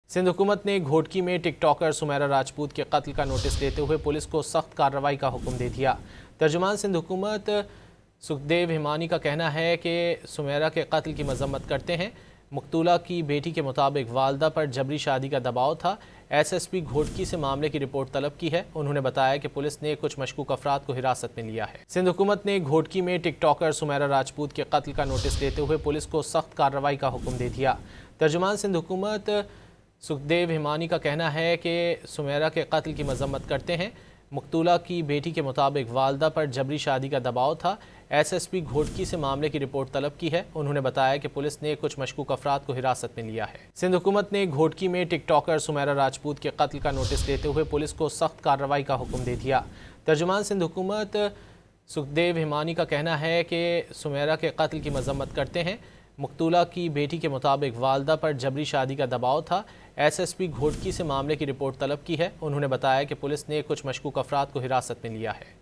सिंध हुकूमत ने घोटकी में टिकटॉकर सुमेरा राजपूत के कत्ल का नोटिस देते हुए पुलिस को सख्त कार्रवाई का हुक्म दे दिया। तर्जुमान सिंध हुकूमत सुखदेव हिमानी का कहना है कि सुमेरा के कत्ल की मजम्मत करते हैं। मकतूला की बेटी के मुताबिक वालदा पर जबरी शादी का दबाव था। SSP घोटकी से मामले की रिपोर्ट तलब की है। उन्होंने बताया कि पुलिस ने कुछ मशकूक अफराद को हिरासत में लिया है। सिंध हुकूमत ने घोटकी में टिकटॉकर सुमेरा राजपूत के कत्ल का नोटिस देते हुए पुलिस को सख्त कार्रवाई का हुक्म दे दिया। तर्जुमान सिंध हुकूमत सुखदेव हिमानी का कहना है कि सुमेरा के कत्ल की मजम्मत करते हैं। मकतूला की बेटी के मुताबिक वालदा पर जबरी शादी का दबाव था। SSP घोटकी से मामले की रिपोर्ट तलब की है। उन्होंने बताया कि पुलिस ने कुछ मशकूक अफराद को हिरासत में लिया है। सिंध हुकूमत ने घोटकी में टिकटॉकर सुमेरा राजपूत के कत्ल का नोटिस देते हुए पुलिस को सख्त कार्रवाई का हुक्म दे दिया। तर्जुमान सिंध हुकूमत सुखदेव हिमानी का कहना है कि सुमेरा के कत्ल की मजम्मत करते हैं। मकतूला की बेटी के मुताबिक वालदा पर जबरी शादी का दबाव था। SSP घोटकी से मामले की रिपोर्ट तलब की है। उन्होंने बताया कि पुलिस ने कुछ मशकूक अफराद को हिरासत में लिया है।